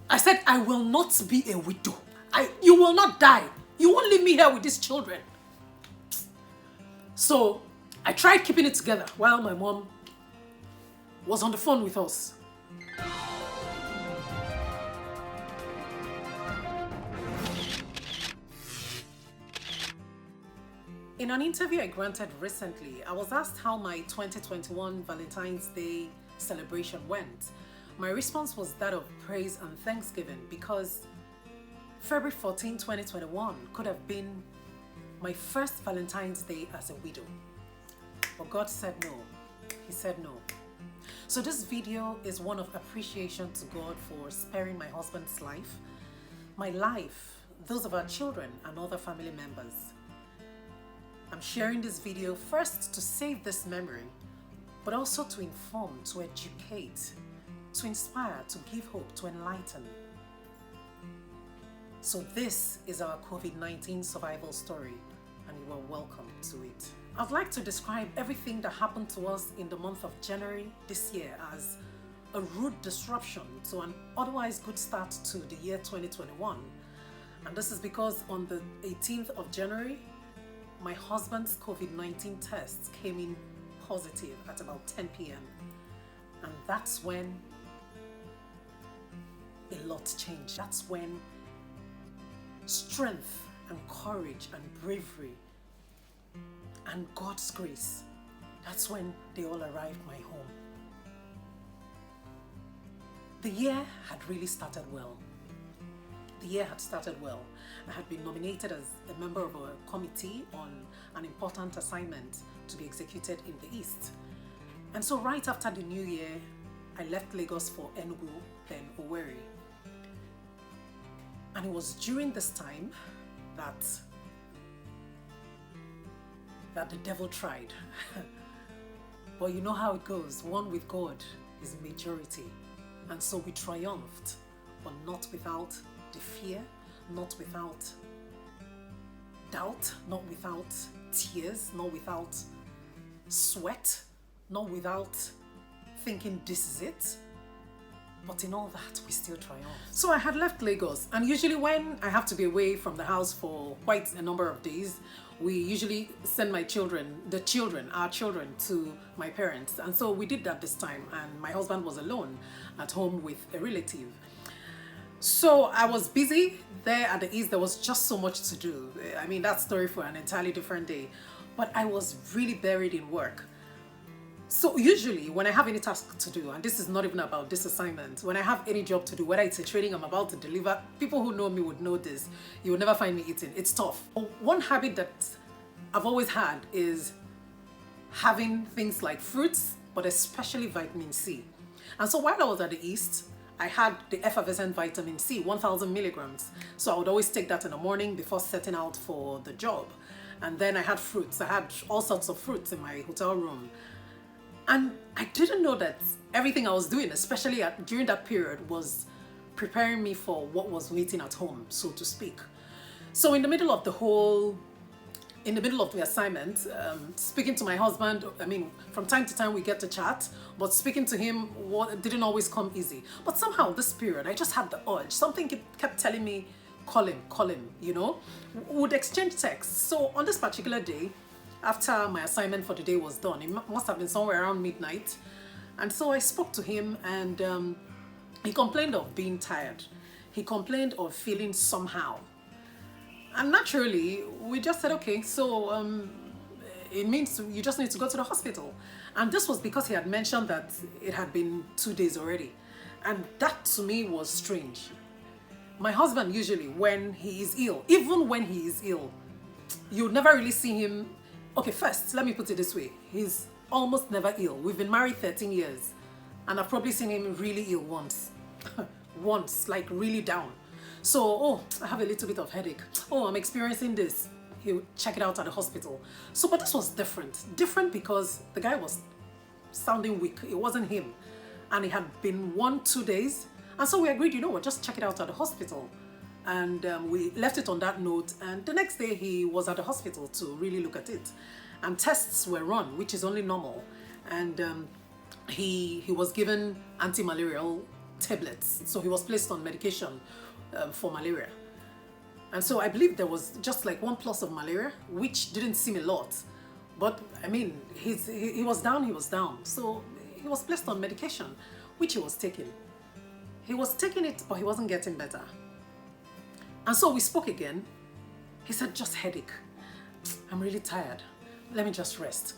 I said, I will not be a widow. You will not die. You won't leave me here with these children. So I tried keeping it together while my mom was on the phone with us. In an interview I granted recently, I was asked how my 2021 Valentine's Day celebration went. My response was that of praise and thanksgiving because February 14, 2021 could have been my first Valentine's Day as a widow. But God said no. He said no. So this video is one of appreciation to God for sparing my husband's life, my life, those of our children and other family members. I'm sharing this video first to save this memory, but also to inform, to educate, to inspire, to give hope, to enlighten. So this is our COVID-19 survival story, and you are welcome to it. I'd like to describe everything that happened to us in the month of January this year as a rude disruption to an otherwise good start to the year 2021. And this is because on the 18th of January, my husband's COVID-19 test came in positive at about 10 p.m. And that's when a lot changed. That's when strength and courage and bravery and God's grace, that's when they all arrived my home. The year had really started well. The year had started well. I had been nominated as a member of a committee on an important assignment to be executed in the East. And so right after the new year, I left Lagos for Enugu, then Owerri. And it was during this time that the devil tried. But you know how it goes. One with God is majority. And so we triumphed, but not without the fear, not without doubt, not without tears, not without sweat, not without thinking this is it. But in all that, we still triumphed. So I had left Lagos, and usually when I have to be away from the house for quite a number of days, we usually send our children, to my parents. And so we did that this time, and my husband was alone at home with a relative. So I was busy there at the East. There was just so much to do. I mean, that story for an entirely different day. But I was really buried in work. So usually when I have any task to do, and this is not even about this assignment, when I have any job to do, whether it's a training I'm about to deliver, people who know me would know this. You will never find me eating. It's tough. One habit that I've always had is having things like fruits, but especially vitamin C. And so while I was at the East, I had the effervescent vitamin C, 1000 milligrams. So I would always take that in the morning before setting out for the job. And then I had fruits. I had all sorts of fruits in my hotel room. And I didn't know that everything I was doing, especially during that period, was preparing me for what was waiting at home, so to speak. So in the middle of the assignment, speaking to my husband, I mean, from time to time we get to chat, but speaking to him didn't always come easy. But somehow this period, I just had the urge. Something kept telling me, call him, you know? We would exchange texts. So on this particular day, after my assignment for the day was done, it must have been somewhere around midnight. And so I spoke to him, and he complained of being tired. He complained of feeling somehow. And naturally, we just said, okay, so it means you just need to go to the hospital. And this was because he had mentioned that it had been 2 days already. And that to me was strange. My husband usually, when he is ill, even when he is ill, you never really see him. Okay, first, let me put it this way. He's almost never ill. We've been married 13 years, and I've probably seen him really ill once. Once, like really down. So, oh, I have a little bit of headache. Oh, I'm experiencing this. He'll check it out at the hospital. So, but this was different. Different because the guy was sounding weak. It wasn't him. And it had been 1-2 days. And so we agreed, you know what, just check it out at the hospital. And we left it on that note, and the next day he was at the hospital to really look at it, and tests were run, which is only normal, and he was given anti-malarial tablets. So he was placed on medication for malaria. And so I believe there was just like 1 plus of malaria, which didn't seem a lot. But I mean, he was down. So he was placed on medication, which he was taking. He was taking it, but he wasn't getting better. And so we spoke again. He said, just headache. I'm really tired. Let me just rest.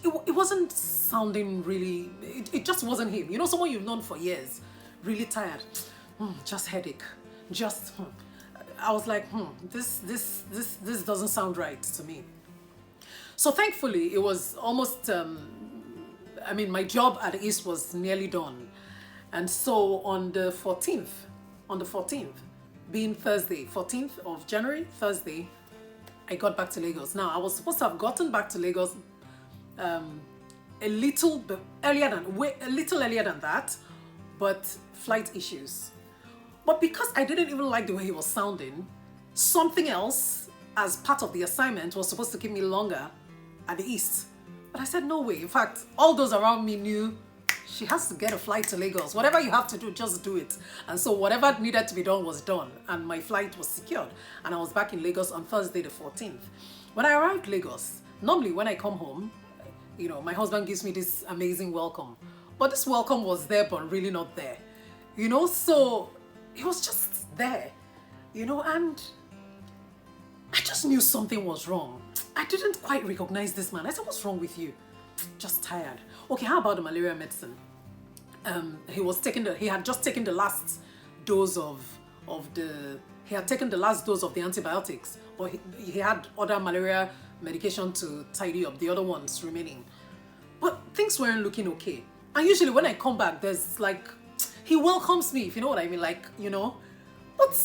It wasn't sounding really, it just wasn't him. You know, someone you've known for years, really tired. Just headache. I was like, this doesn't sound right to me. So thankfully, it was almost, my job at the East was nearly done. And so on the 14th, being Thursday, 14th of January, Thursday, I got back to Lagos. Now, I was supposed to have gotten back to Lagos a little earlier than that, but flight issues. But because I didn't even like the way he was sounding, something else as part of the assignment was supposed to keep me longer at the East. But I said, no way. In fact, all those around me knew she has to get a flight to Lagos. Whatever you have to do, just do it. And so whatever needed to be done was done. And my flight was secured. And I was back in Lagos on Thursday the 14th. When I arrived Lagos, normally when I come home, you know, my husband gives me this amazing welcome. But this welcome was there, but really not there. You know, so it was just there. You know, and I just knew something was wrong. I didn't quite recognize this man. I said, what's wrong with you? Just tired. Okay, how about the malaria medicine? He had just taken the last dose of the antibiotics, but he had other malaria medication to tidy up, the other ones remaining. But things weren't looking okay. And usually when I come back, there's like, he welcomes me, if you know what I mean, like, you know. But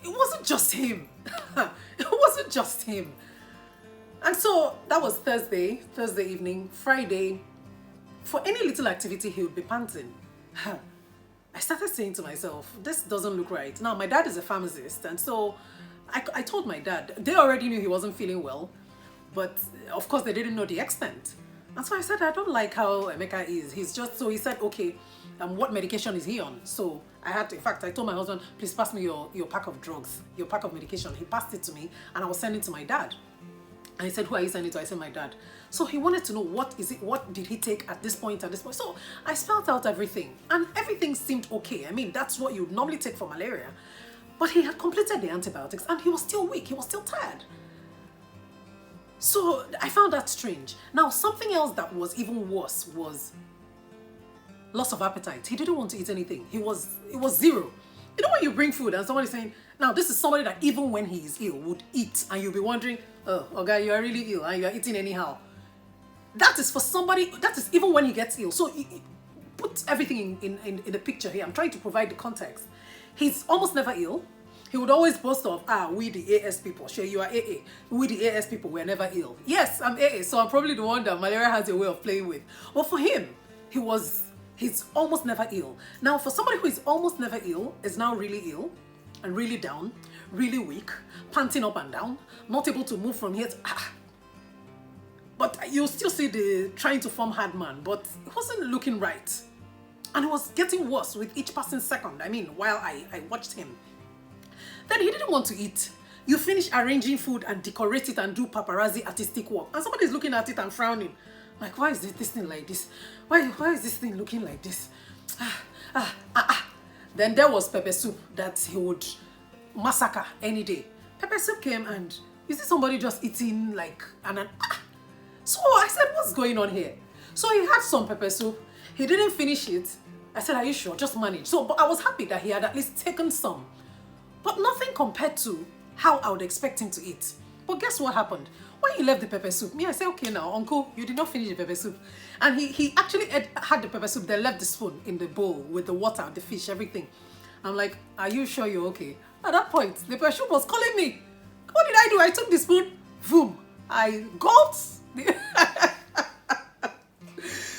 it wasn't just him. It wasn't just him. And so that was Thursday evening. Friday, for any little activity, he would be panting. I started saying to myself, this doesn't look right. Now, my dad is a pharmacist, and so I told my dad. They already knew he wasn't feeling well, but of course they didn't know the extent. And so I said, I don't like how Emeka is. He said, okay, what medication is he on? So I told my husband, please pass me your pack of drugs, your pack of medication. He passed it to me, and I was sending it to my dad. And he said, who are you sending it to? I said, my dad. So he wanted to know, what did he take at this point, So I spelled out everything, and everything seemed okay. I mean, that's what you'd normally take for malaria. But he had completed the antibiotics, and he was still weak. He was still tired. So I found that strange. Now, something else that was even worse was loss of appetite. He didn't want to eat anything. It was zero. You know when you bring food and somebody's saying, now this is somebody that even when he is ill would eat, and you'll be wondering, oh, okay, you are really ill and you are eating anyhow. That is for somebody, that is even when he gets ill. So put everything in the picture here. I'm trying to provide the context. He's almost never ill. He would always boast of, we the AS people, sure you are AA. We the AS people, we're never ill. Yes, I'm AA, so I'm probably the one that malaria has a way of playing with. But for him, he's almost never ill. Now, for somebody who is almost never ill, is now really ill, and really down, really weak, panting up and down, not able to move from here to, But you'll still see the trying to form hard man, but it wasn't looking right. And it was getting worse with each passing second. I mean, while I watched him. Then he didn't want to eat. You finish arranging food and decorate it and do paparazzi artistic work. And somebody's looking at it and frowning. Like, why is this thing like this? Why is this thing looking like this? Then there was pepper soup that he would massacre any day. Pepper soup came, and you see somebody just eating like So I said, what's going on here? So he had some pepper soup. He didn't finish it. I said, are you sure? Just manage. So, but I was happy that he had at least taken some. But nothing compared to how I would expect him to eat. But guess what happened? When he left the pepper soup, I said, okay now, uncle, you did not finish the pepper soup. And he actually had the pepper soup, then left the spoon in the bowl with the water, the fish, everything. I'm like, are you sure you're okay? At that point, the pepper soup was calling me. What did I do? I took the spoon, boom, I gulped.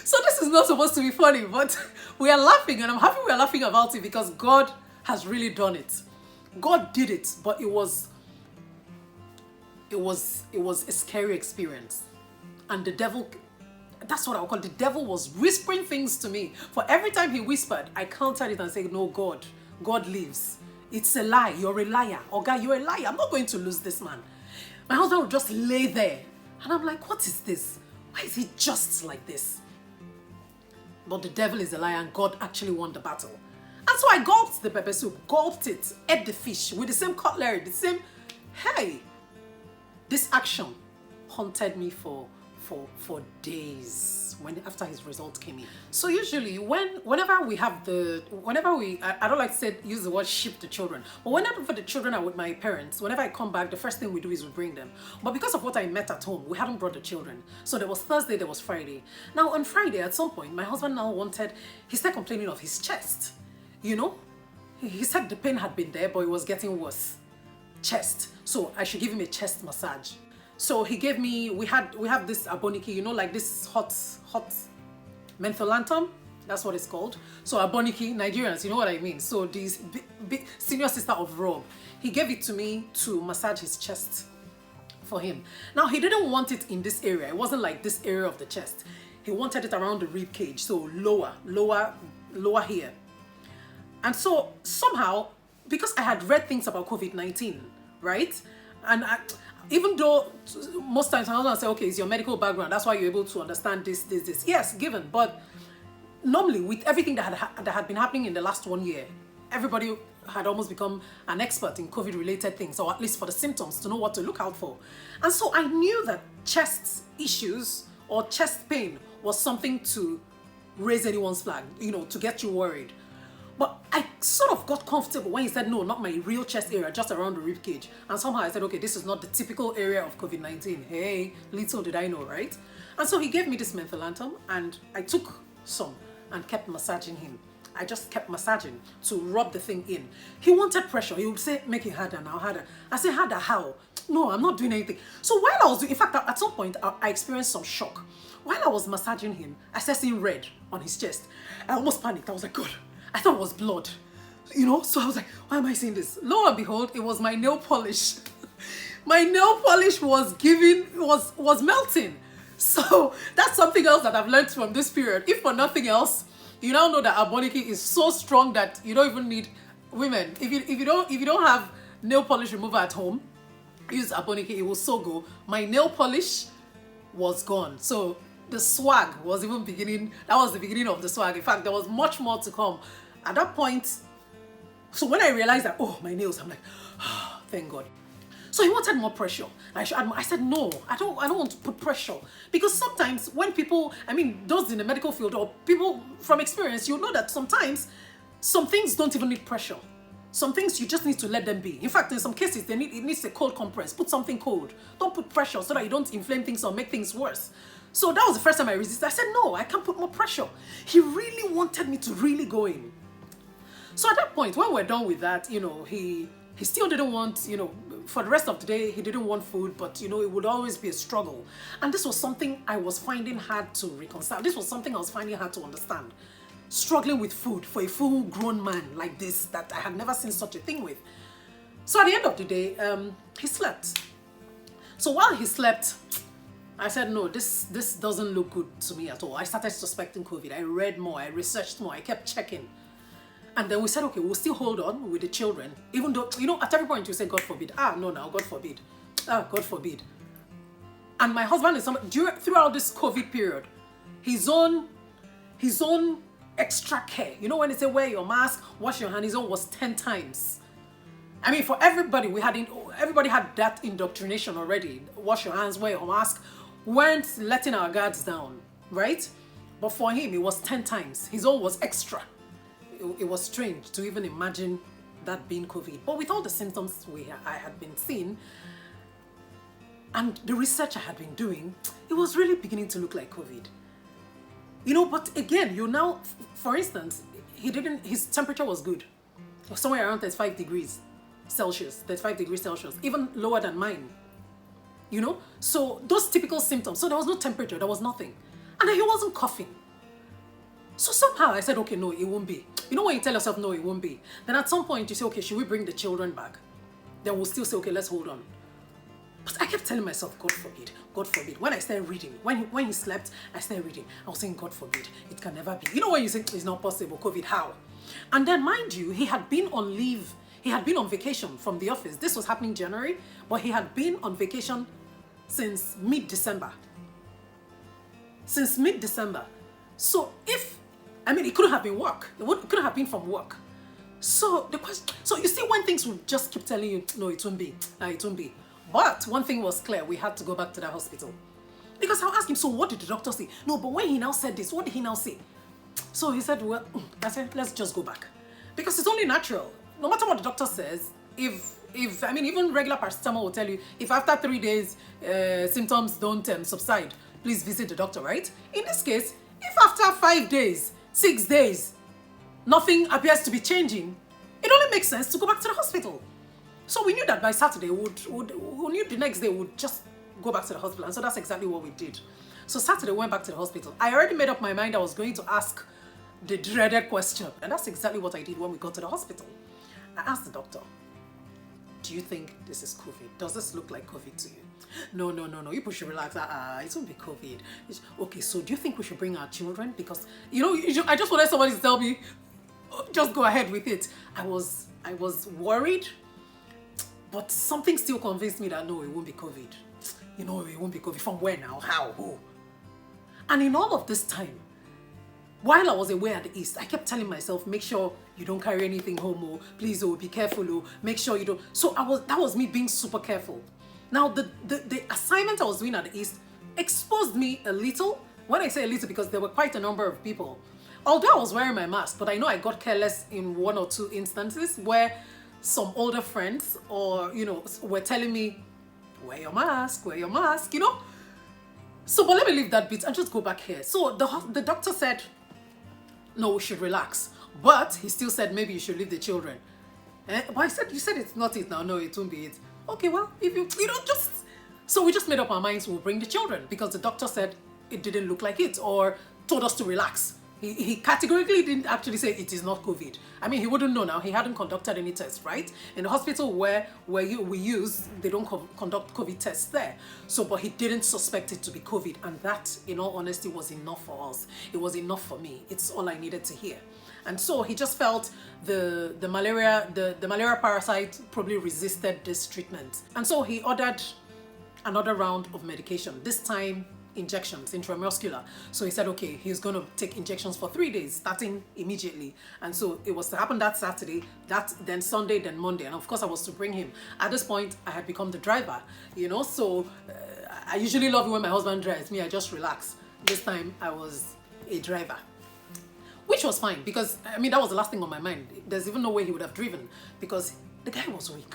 So this is not supposed to be funny, but we are laughing, and I'm happy we are laughing about it because God has really done it. God did it, but it was a scary experience. And the devil that's what I would call the devil was whispering things to me. For every time he whispered, I countered it and said, no, God lives. It's a lie. You're a liar. Oh God, you're a liar. I'm not going to lose this man. My husband would just lay there. And I'm like, what is this? Why is he just like this? But the devil is a liar and God actually won the battle. And so I gulped the pepper soup, gulped it, ate the fish with the same cutlery, the same, hey, this action haunted me for days after his results came in. So usually whenever we, I don't like to use the word ship the children, but whenever the children are with my parents, whenever I come back, the first thing we do is we bring them. But because of what I met at home, we hadn't brought the children. So there was Thursday, there was Friday. Now on Friday, at some point, my husband he started complaining of his chest. You know, he said the pain had been there, but it was getting worse. Chest. So I should give him a chest massage. So he gave me, we have this aboniki, you know, like this hot mentholantum. That's what it's called. So aboniki, Nigerians, you know what I mean. So this big senior sister of Rob, he gave it to me to massage his chest for him. Now he didn't want it in this area. It wasn't like this area of the chest. He wanted it around the rib cage, so lower here. And so somehow, because I had read things about COVID-19, right? And even though most times I say, okay, it's your medical background, that's why you're able to understand this. Yes, given. But normally with everything that had been happening in the last 1 year, everybody had almost become an expert in COVID-related things, or at least for the symptoms, to know what to look out for. And so I knew that chest issues or chest pain was something to raise anyone's flag, you know, to get you worried. But I sort of got comfortable when he said, no, not my real chest area, just around the rib cage. And somehow I said, okay, this is not the typical area of COVID-19. Hey, little did I know, right? And so he gave me this mentholantum, and I took some and kept massaging him. I just kept massaging to rub the thing in. He wanted pressure. He would say, make it harder now, harder. I said, harder how? No, I'm not doing anything. So while I was doing, in fact, at some point, I experienced some shock. While I was massaging him, I started seeing red on his chest. I almost panicked. I was like, God. I thought it was blood, you know? So I was like, why am I seeing this? Lo and behold, it was my nail polish. My nail polish was melting. So that's something else that I've learned from this period. If for nothing else, you now know that aboniki is so strong that you don't even need women. If you don't have nail polish remover at home, use aboniki, it will so go. My nail polish was gone. So the swag was even beginning. That was the beginning of the swag. In fact, there was much more to come. At that point, so when I realized that, oh, my nails, I'm like, oh, thank God. So he wanted more pressure. I said, no, I don't want to put pressure. Because sometimes when people, I mean, those in the medical field or people from experience, you know that sometimes some things don't even need pressure. Some things you just need to let them be. In fact, in some cases, it needs a cold compress. Put something cold. Don't put pressure so that you don't inflame things or make things worse. So that was the first time I resisted. I said, no, I can't put more pressure. He really wanted me to really go in. So at that point, when we're done with that, you know, he still didn't want, you know, for the rest of the day, he didn't want food, but, you know, it would always be a struggle. And this was something I was finding hard to reconcile. This was something I was finding hard to understand. Struggling with food for a full-grown man like this that I had never seen such a thing with. So at the end of the day, he slept. So while he slept, I said, no, this doesn't look good to me at all. I started suspecting COVID. I read more, I researched more, I kept checking. And then we said, okay, we'll still hold on with the children, even though, you know, at every point you say, God forbid. No, God forbid. God forbid. And my husband is throughout this COVID period, his own extra care. You know, when they say wear your mask, wash your hands, his own was 10 times. I mean, for everybody, everybody had that indoctrination already. Wash your hands, wear your mask. Weren't letting our guards down, right? But for him, it was 10 times. His own was extra. It was strange to even imagine that being COVID. But with all the symptoms I had been seeing and the research I had been doing, it was really beginning to look like COVID. You know, but again, you now, for instance, his temperature was good. It was somewhere around 35 degrees Celsius, even lower than mine. You know, so those typical symptoms. So there was no temperature, there was nothing. And then he wasn't coughing. So somehow I said, okay, no, it won't be. You know when you tell yourself, no, it won't be. Then at some point you say, okay, should we bring the children back? Then we'll still say, okay, let's hold on. But I kept telling myself, God forbid, God forbid. When I started reading, when he slept, I started reading. I was saying, God forbid, it can never be. You know when you say it's not possible, COVID, how? And then mind you, he had been on leave. He had been on vacation from the office. This was happening January, but he had been on vacation since mid-December. Since mid-December. So it couldn't have been work. It couldn't have been from work. So the question, so you see when things would just keep telling you, no, it won't be, it won't be. But one thing was clear, we had to go back to the hospital. Because I'll ask him, so what did the doctor say? No, but when he now said this, what did he now say? So he said, well, I said, let's just go back. Because it's only natural. No matter what the doctor says, even regular paracetamol will tell you, if after 3 days, symptoms don't subside, please visit the doctor, right? In this case, if after 5 days, 6 days, nothing appears to be changing, it only makes sense to go back to the hospital. So we knew that by Saturday, we knew the next day we'd just go back to the hospital. And so that's exactly what we did. So Saturday, we went back to the hospital. I already made up my mind I was going to ask the dreaded question. And that's exactly what I did when we got to the hospital. I asked the doctor, do you think this is COVID? Does this look like COVID to you? No. You should relax. It won't be COVID. Okay, so do you think we should bring our children? Because, I just wanted somebody to tell me, just go ahead with it. I was worried, but something still convinced me that no, it won't be COVID. It won't be COVID. From where now? How? Who? And in all of this time, while I was away at the East, I kept telling myself, make sure you don't carry anything home, oh, please, oh, be careful, oh, make sure you don't. So that was me being super careful. Now, the assignment I was doing at the East exposed me a little. When I say a little, because there were quite a number of people. Although I was wearing my mask, but I know I got careless in 1 or 2 instances where some older friends were telling me, wear your mask, So, but let me leave that bit and just go back here. So the doctor said, no, we should relax. But he still said, maybe you should leave the children. But I said, you said it's not it now. No, it won't be it. Okay, well, if just... So we just made up our minds we'll bring the children because the doctor said it didn't look like it or told us to relax. He categorically didn't actually say it is not COVID. I mean, he wouldn't know now. He hadn't conducted any tests, right? In the hospital where we use, they don't conduct COVID tests there. So, but he didn't suspect it to be COVID. And that, in all honesty, was enough for us. It was enough for me. It's all I needed to hear. And so he just felt the malaria parasite probably resisted this treatment. And so he ordered another round of medication, this time injections, intramuscular. So he said, okay, he's going to take injections for 3 days, starting immediately. And so it was to happen that Saturday, then Sunday, then Monday. And of course, I was to bring him. At this point, I had become the driver, so I usually love it when my husband drives. Me, I just relax. This time, I was a driver. Which was fine because, that was the last thing on my mind. There's even no way he would have driven because the guy was weak.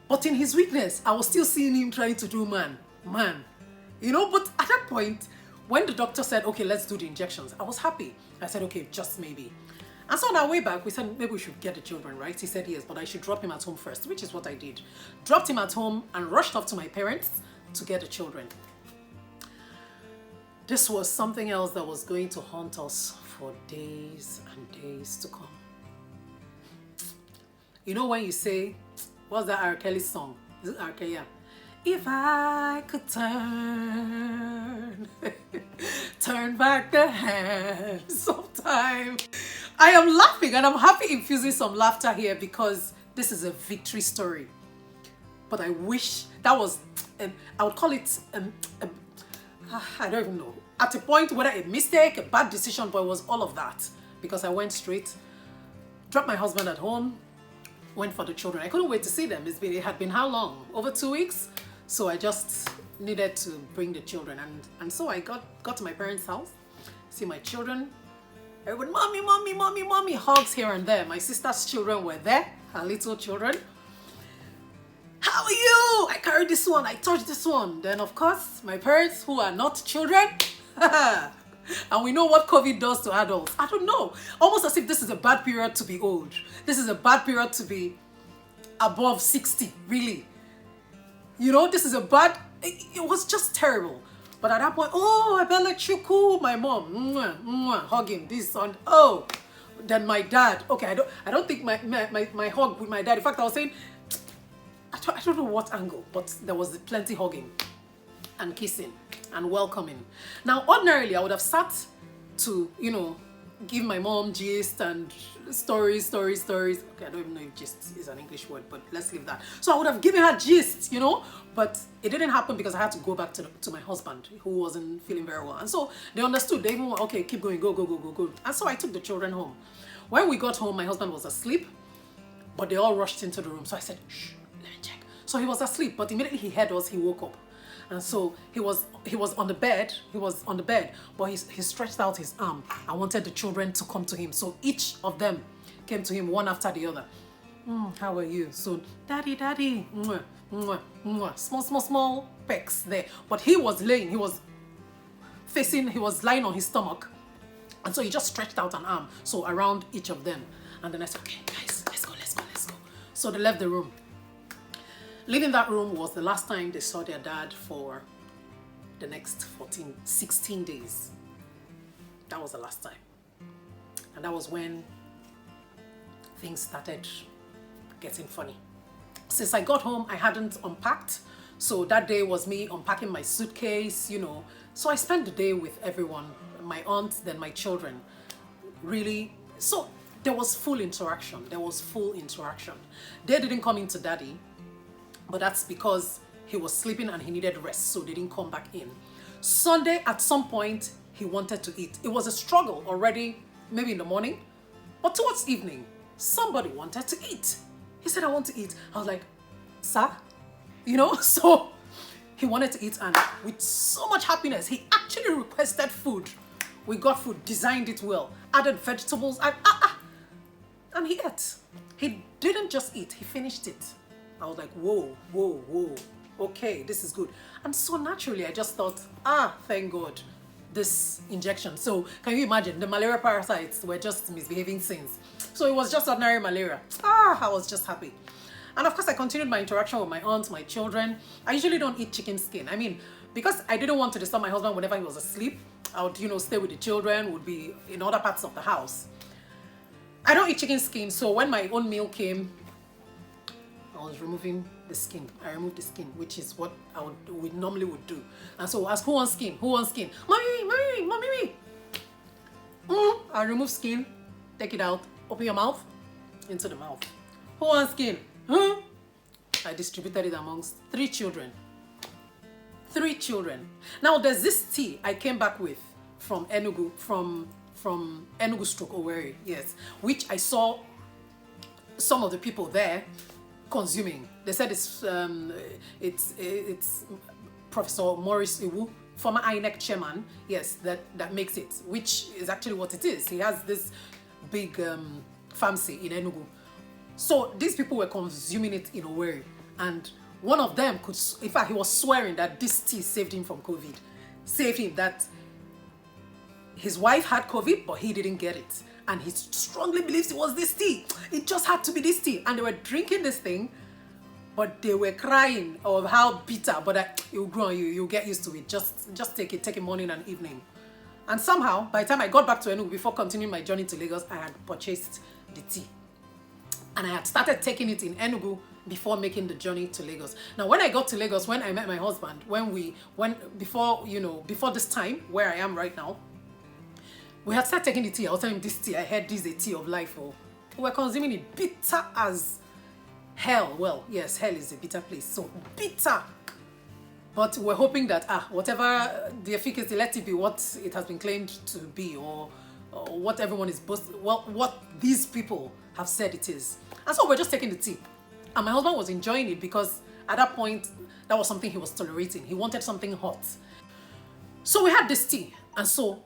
But in his weakness, I was still seeing him trying to do man. But at that point, when the doctor said, okay, let's do the injections, I was happy. I said, okay, just maybe. And so on our way back, we said, maybe we should get the children, right? He said, yes, but I should drop him at home first, which is what I did. Dropped him at home and rushed off to my parents to get the children. This was something else that was going to haunt us for days and days to come. When you say, what's that R. Kelly song? Is it R. Kelly? Yeah. If I could turn back the hands of time. I am laughing and I'm happy infusing some laughter here because this is a victory story. But I wish that was, I would call it, I don't even know. At a point, whether a mistake, a bad decision, but it was all of that. Because I went straight, dropped my husband at home, went for the children. I couldn't wait to see them. It had been how long? Over 2 weeks? So I just needed to bring the children. And so I got to my parents' house, see my children. Everyone, mommy, hugs here and there. My sister's children were there, her little children. How are you? I carried this one, I touched this one. Then of course, my parents who are not children. And we know what COVID does to adults. I don't know. Almost as if this is a bad period to be old. This is a bad period to be above 60, really. This is a bad... It was just terrible. But at that point, oh, Enemchukwu, my mom, hugging this son. Oh, then my dad. Okay, I don't think my hug with my dad. In fact, I was saying, I don't know what angle, but there was plenty hugging and kissing and welcoming. Now, ordinarily, I would have sat to, give my mom gist and stories. Okay, I don't even know if gist is an English word, but let's leave that. So I would have given her gist, but it didn't happen because I had to go back to my husband, who wasn't feeling very well. And so they understood. They even went, okay, keep going, go. And so I took the children home. When we got home, my husband was asleep, but they all rushed into the room. So I said, shh, let me check. So he was asleep, but immediately he heard us, he woke up. And so he was on the bed, but he stretched out his arm and wanted the children to come to him. So each of them came to him one after the other. How are you? So, daddy, mwah, mwah, mwah. Small pecks there. But he was lying on his stomach. And so he just stretched out an arm, so around each of them. And then I said, okay, guys, let's go. So they left the room. Leaving that room was the last time they saw their dad for the next 16 days. That was the last time. And that was when things started getting funny. Since I got home, I hadn't unpacked. So that day was me unpacking my suitcase, So I spent the day with everyone, my aunt, then my children. Really, so there was full interaction. They didn't come into daddy, but that's because he was sleeping and he needed rest, so they didn't come back in. Sunday, at some point, he wanted to eat. It was a struggle already, maybe in the morning, but towards evening, somebody wanted to eat. He said, I want to eat. I was like, sir? So he wanted to eat, and with so much happiness, he actually requested food. We got food, designed it well, added vegetables, and he ate. He didn't just eat, he finished it. I was like, whoa, okay, this is good. And so naturally, I just thought, thank God, this injection. So can you imagine, the malaria parasites were just misbehaving since. So it was just ordinary malaria. I was just happy. And of course, I continued my interaction with my aunts, my children. I usually don't eat chicken skin. I mean, because I didn't want to disturb my husband whenever he was asleep, I would, stay with the children, would be in other parts of the house. I don't eat chicken skin, so when my own meal came, I was removing the skin. I removed the skin, which is what we normally would do. And so ask, who wants skin? Mommy. I remove skin, take it out, open your mouth, into the mouth. Who wants skin? I distributed it amongst 3 children. 3 children. Now there's this tea I came back with from Enugu, from Enugu stroke Owerri, yes, which I saw some of the people there consuming. They said it's Professor Maurice Iwu, former INEC chairman, yes, that makes it, which is actually what it is. He has this big pharmacy in Enugu. So these people were consuming it in Owerri, and one of them could, in fact, he was swearing that this tea saved him from COVID. Saved him, that his wife had COVID, but he didn't get it. And he strongly believes it was this tea. It just had to be this tea. And they were drinking this thing, but they were crying of how bitter, but it will grow on you. You'll get used to it. Just take it morning and evening. And somehow, by the time I got back to Enugu, before continuing my journey to Lagos, I had purchased the tea. And I had started taking it in Enugu before making the journey to Lagos. Now, when I got to Lagos, when I met my husband, before this time, where I am right now, we had started taking the tea. I was telling him, this tea, I heard this is a tea of life. Oh, we're consuming it bitter as hell. Well, yes, hell is a bitter place. So bitter. But we're hoping that, whatever the efficacy, let it be what it has been claimed to be, or what everyone is boasting, well, what these people have said it is. And so we're just taking the tea. And my husband was enjoying it because at that point, that was something he was tolerating. He wanted something hot. So we had this tea. And so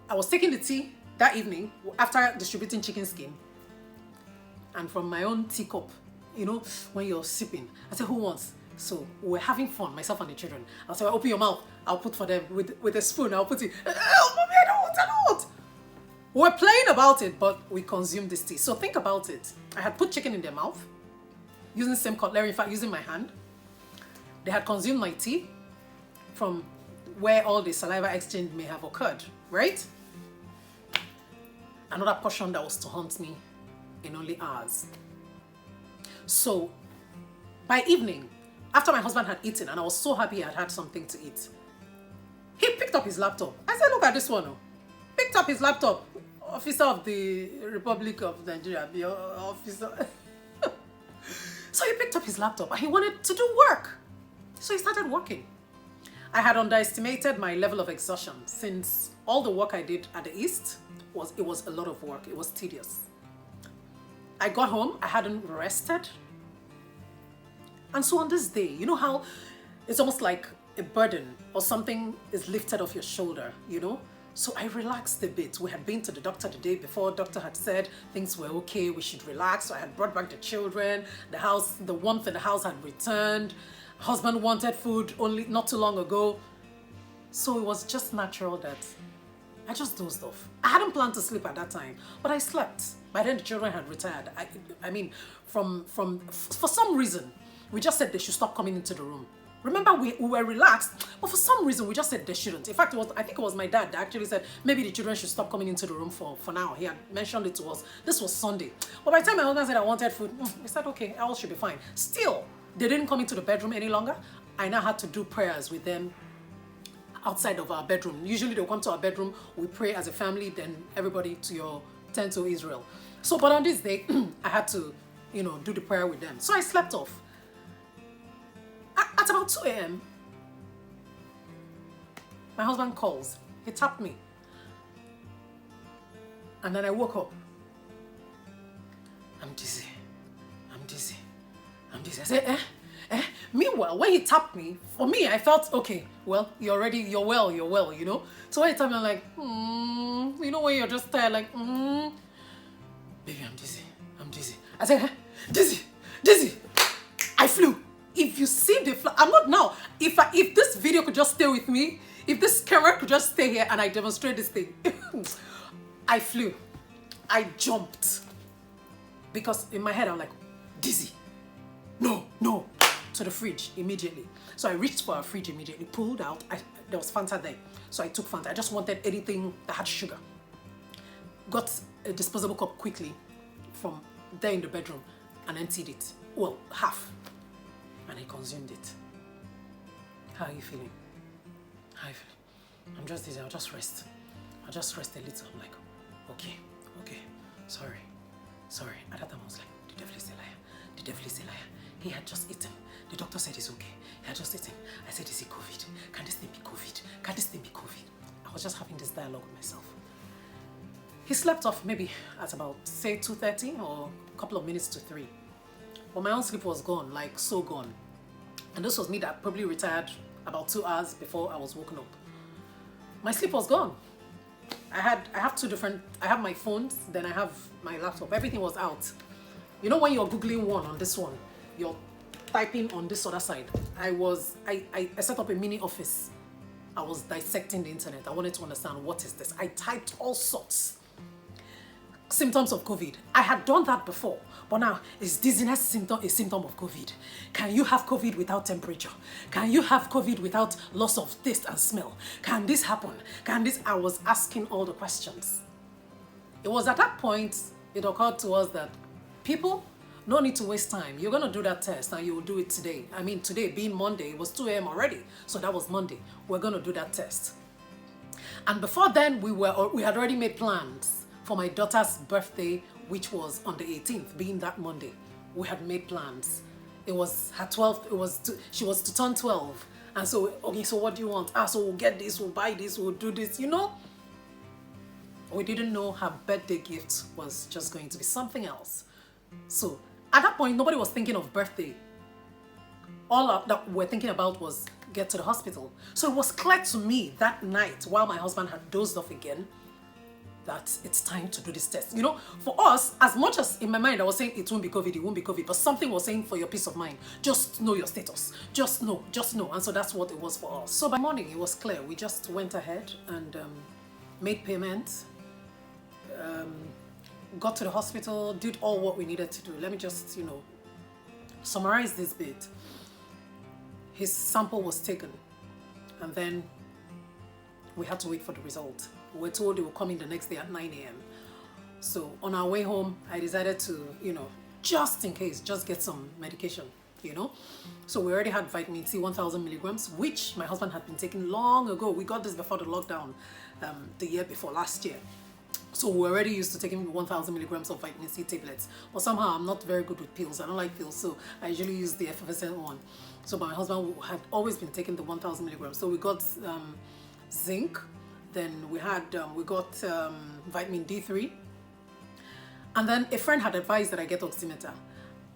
I was taking the tea that evening after distributing chicken skin. And from my own teacup, when you're sipping, I said, who wants? So we're having fun, myself and the children. I said, well, open your mouth. I'll put for them with a spoon. I'll put it. Oh, mommy, I don't want. We're playing about it, but we consumed this tea. So think about it. I had put chicken in their mouth, using the same cutlery, in fact, using my hand. They had consumed my tea from where all the saliva exchange may have occurred, right? Another portion that was to haunt me in only hours. So By evening, after my husband had eaten, and I was so happy he had had something to eat, he picked up his laptop. I said, look at this one. Oh. Picked up his laptop. Officer of the Republic of Nigeria, the officer. So he picked up his laptop and he wanted to do work. So he started working. I had underestimated my level of exhaustion since all the work I did at the East was a lot of work. It was tedious. I got home, I hadn't rested. And so on this day, you know how it's almost like a burden or something is lifted off your shoulder, you know? So I relaxed a bit. We had been to the doctor the day before. Doctor had said things were okay, we should relax. So I had brought back the children. The house, the warmth in the house had returned. Husband wanted food only not too long ago. So it was just natural that I just dozed off. I hadn't planned to sleep at that time, but I slept. By then the children had retired. I mean, for some reason, we just said they should stop coming into the room. Remember, we were relaxed, but for some reason, we just said they shouldn't. In fact, I think it was my dad that actually said, maybe the children should stop coming into the room for now. He had mentioned it to us. This was Sunday. But by the time my husband said I wanted food, we said, okay, all should be fine. Still, they didn't come into the bedroom any longer. I now had to do prayers with them outside of our bedroom. Usually they'll come to our bedroom, we pray as a family, then everybody to your tent to Israel. So, but on this day, I had to, do the prayer with them. So I slept off. At about 2 a.m., my husband calls. He tapped me. And then I woke up. I'm dizzy. I said, Meanwhile, when he tapped me, for me, I felt, okay, well, you're well, you know? So when he tapped me, I'm like, when you're just tired, like, baby, I'm dizzy. I said, dizzy. I flew. If you see the fly, I'm not now. If this video could just stay with me, if this camera could just stay here and I demonstrate this thing, I flew. I jumped. Because in my head, I'm like, dizzy. No. To the fridge immediately. So I reached for our fridge immediately, pulled out. There was Fanta there. So I took Fanta. I just wanted anything that had sugar. Got a disposable cup quickly from there in the bedroom and emptied it. Well, half. And I consumed it. How are you feeling? I'm just dizzy. I'll just rest a little. I'm like, okay. Sorry. At that time I was like, the devil is a liar. He had just eaten. The doctor said it's okay. He had just eaten. I said, is it COVID? Can this thing be COVID? I was just having this dialogue with myself. He slept off maybe at about, say, 2:30 or a couple of minutes to 3. But my own sleep was gone, like so gone. And this was me that probably retired about 2 hours before I was woken up. My sleep was gone. I have my phones, then I have my laptop. Everything was out. You know when you're Googling one on this one, you're typing on this other side. I set up a mini office. I was dissecting the internet. I wanted to understand what is this. I typed all sorts. Symptoms of COVID. I had done that before, but now is dizziness a symptom of COVID? Can you have COVID without temperature? Can you have COVID without loss of taste and smell? Can this happen? I was asking all the questions. It was at that point it occurred to us that people, no need to waste time. You're going to do that test and you will do it today. I mean, today being Monday, it was 2 a.m. already. So that was Monday. We're going to do that test. And before then, we had already made plans for my daughter's birthday, which was on the 18th, being that Monday. We had made plans. It was her 12th, she was to turn 12. And so, okay, so what do you want? So we'll get this, we'll buy this, we'll do this, We didn't know her birthday gift was just going to be something else. So at that point, nobody was thinking of birthday. All that we're thinking about was get to the hospital. So it was clear to me that night, while my husband had dozed off again, that it's time to do this test. For us, as much as in my mind I was saying it won't be COVID, but something was saying for your peace of mind, just know your status. Just know. And so that's what it was for us. So by morning, it was clear. We just went ahead and made payments, got to the hospital, did all what we needed to do. Let me just, summarize this bit. His sample was taken, and then we had to wait for the result. We were told they would come in the next day at 9 a.m. So on our way home, I decided to, just in case, just get some medication. you know. So we already had vitamin C 1000 milligrams, which my husband had been taking long ago. We got this before the lockdown, the year before, last year. So we're already used to taking 1000 milligrams of vitamin C tablets. But somehow I'm not very good with pills. I don't like pills, so I usually use the effervescent one. So my husband had always been taking the 1000 milligrams. So we got zinc, then we got vitamin D3. And then a friend had advised that I get oximeter.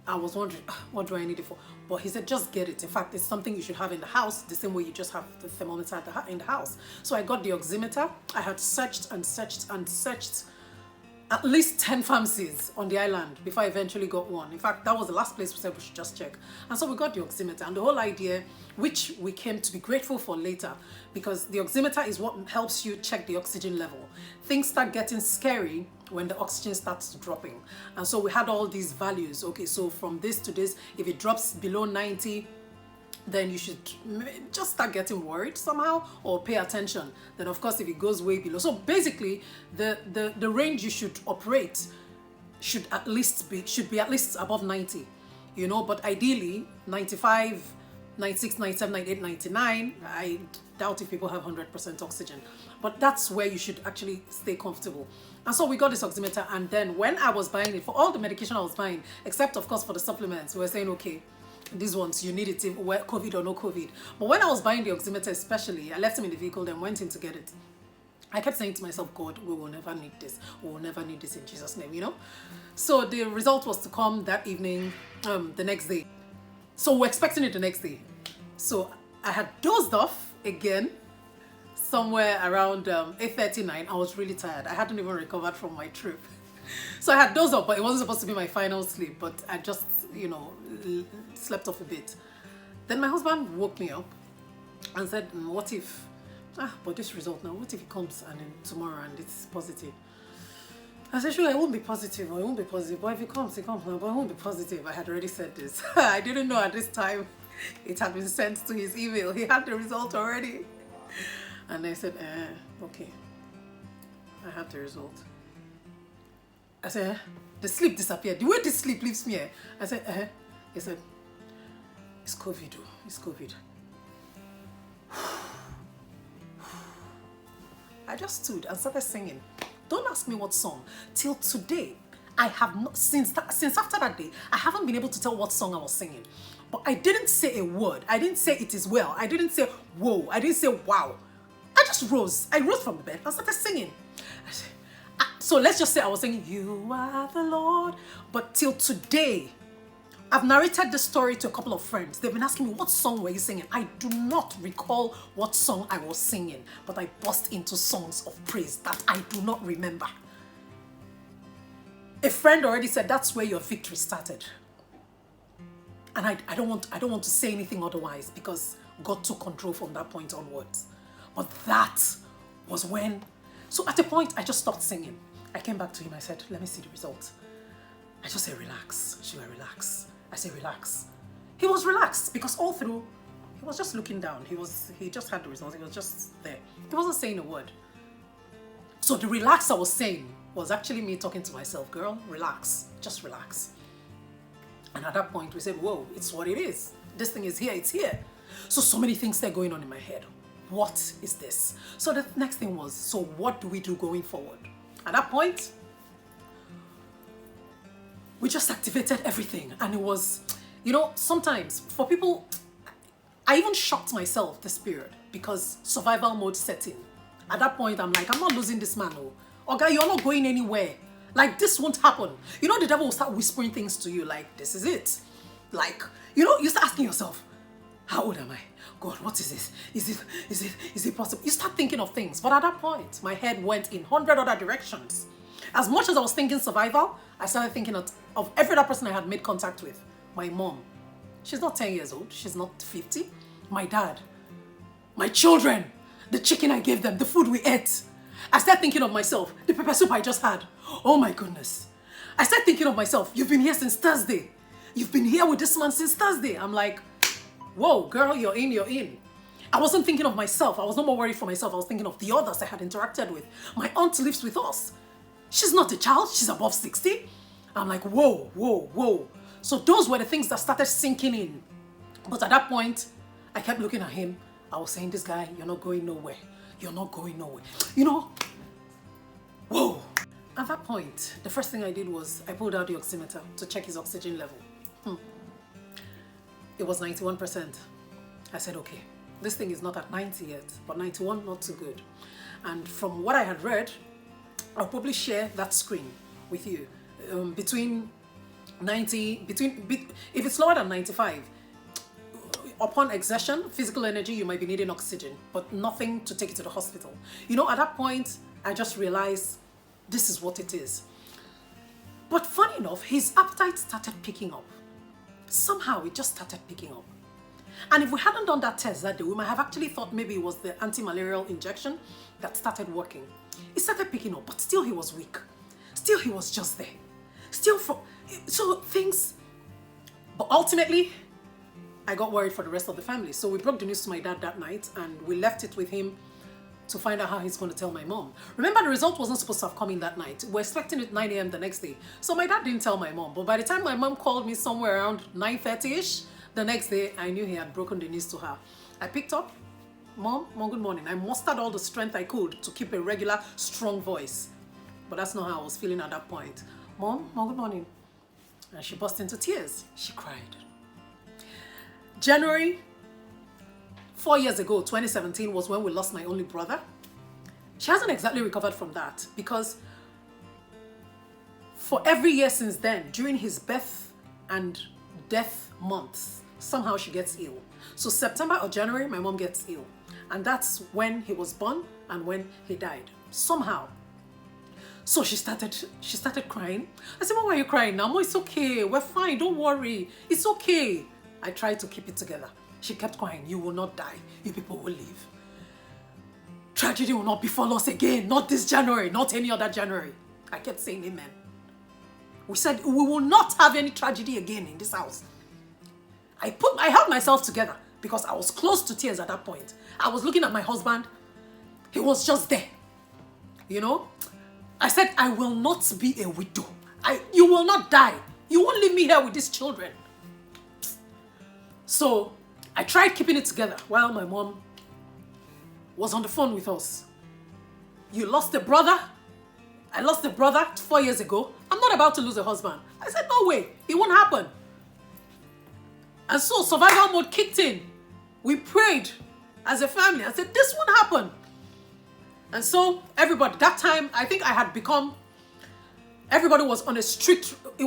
I was wondering, what do I need it for? But he said, just get it. In fact, it's something you should have in the house, the same way you just have the thermometer in the house. So I got the oximeter. I had searched and searched and searched at least 10 pharmacies on the island before I eventually got one. In fact, that was the last place we said we should just check. And so we got the oximeter, and the whole idea, which we came to be grateful for later, because the oximeter is what helps you check the oxygen level. Things start getting scary when the oxygen starts dropping. And so we had all these values. Okay, so from this to this, if it drops below 90, then you should just start getting worried somehow or pay attention. Then of course, if it goes way below. So basically, the range you should operate should be at least above 90, you know, but ideally 95, 96, 97, 98, 99. I doubt if people have 100% oxygen, but that's where you should actually stay comfortable. And so we got this oximeter, and then when I was buying it, for all the medication I was buying, except of course for the supplements, we were saying, okay, these ones, you need it, COVID or no COVID. But when I was buying the oximeter especially, I left him in the vehicle, then went in to get it. I kept saying to myself, God, we will never need this. We will never need this in Jesus' name, you know? So the result was to come that evening, the next day. So we're expecting it the next day. So I had dozed off again, somewhere around 8:39. I was really tired. I hadn't even recovered from my trip. So I had dozed off, but it wasn't supposed to be my final sleep, but I just, you know, slept off a bit. Then my husband woke me up and said, what if, but this result now, what if it comes and then tomorrow and it's positive? I said, sure, it won't be positive, or it won't be positive, but if it comes, it comes, but it won't be positive. I had already said this. I didn't know at this time it had been sent to his email. He had the result already. And I said, okay, I have the result. I said, the sleep disappeared. The way this sleep leaves me, I said, He said, it's COVID, it's COVID. I just stood and started singing. Don't ask me what song. Till today, I have not, since after that day, I haven't been able to tell what song I was singing. But I didn't say a word. I didn't say it is well. I didn't say whoa. I didn't say wow. I just rose. I rose from the bed and started singing. So let's just say I was singing, you are the Lord. But till today, I've narrated the story to a couple of friends. They've been asking me, what song were you singing? I do not recall what song I was singing, but I burst into songs of praise that I do not remember. A friend already said that's where your victory started. And I don't want to say anything otherwise, because God took control from that point onwards. But that was when, so at a point I just stopped singing. I came back to him, I said, let me see the result. I just said, relax, Sheila, relax. I said, relax. He was relaxed because all through, he was just looking down. He just had the result. He was just there. He wasn't saying a word. So the relax I was saying was actually me talking to myself, girl, relax, just relax. And at that point we said, whoa, it's what it is. This thing is here, it's here. So many things are going on in my head. What is this? So the next thing was, so what do we do going forward? At that point, we just activated everything. And it was, you know, sometimes for people, I even shocked myself this period because survival mode set in. At that point, I'm like, I'm not losing this man. Oh, okay, you're not going anywhere. Like, this won't happen. You know, the devil will start whispering things to you like, this is it. Like, you know, you start asking yourself, how old am I? God, what is this? Is it possible? You start thinking of things. But at that point, my head went in 100 other directions. As much as I was thinking survival, I started thinking of every other person I had made contact with. My mom. She's not 10 years old. She's not 50. My dad. My children. The chicken I gave them. The food we ate. I started thinking of myself. The pepper soup I just had. Oh my goodness. I started thinking of myself. You've been here since Thursday. You've been here with this man since Thursday. I'm like, whoa, girl, you're in. I wasn't thinking of myself. I was no more worried for myself. I was thinking of the others I had interacted with. My aunt lives with us. She's not a child. She's above 60. I'm like, whoa. So those were the things that started sinking in. But at that point, I kept looking at him. I was saying, this guy, you're not going nowhere. You're not going nowhere. You know, whoa. At that point, the first thing I did was I pulled out the oximeter to check his oxygen level. It was 91%. I said, okay, this thing is not at 90 yet, but 91, not too good. And from what I had read, I'll probably share that screen with you. Between 90, if it's lower than 95, upon exertion, physical energy, you might be needing oxygen, but nothing to take you to the hospital. You know, at that point, I just realized this is what it is. But funny enough, his appetite started picking up. Somehow it just started picking up. And if we hadn't done that test that day, we might have actually thought maybe it was the anti-malarial injection that started working. It started picking up, but still he was weak. Still he was just there. So things, but ultimately, I got worried for the rest of the family. So we broke the news to my dad that night and we left it with him to find out how he's going to tell my mom. Remember, the result wasn't supposed to have come in that night. We're expecting it 9 a.m. the next day. So my dad didn't tell my mom. But by the time my mom called me somewhere around 9:30ish, the next day, I knew he had broken the news to her. I picked up, Mom, good morning. I mustered all the strength I could to keep a regular, strong voice. But that's not how I was feeling at that point. Mom, good morning. And she burst into tears. She cried. January, 4 years ago, 2017, was when we lost my only brother. She hasn't exactly recovered from that because for every year since then, during his birth and death months, somehow she gets ill. So September or January, my mom gets ill. And that's when he was born and when he died. Somehow. So she started crying. I said, Mom, why are you crying now? Mom, it's okay. We're fine. Don't worry. It's okay. I tried to keep it together. She kept crying. You will not die. You people will live. Tragedy will not befall us again. Not this January. Not any other January. I kept saying amen. We said we will not have any tragedy again in this house. I held myself together because I was close to tears at that point. I was looking at my husband. He was just there. You know? I said, I will not be a widow. You will not die. You won't leave me here with these children. So I tried keeping it together while my mom was on the phone with us. You lost a brother. I lost a brother 4 years ago. I'm not about to lose a husband. I said, no way. It won't happen. And so survival mode kicked in. We prayed as a family. I said, this won't happen. And so everybody, that time, I think I had become, everybody was on a strict, we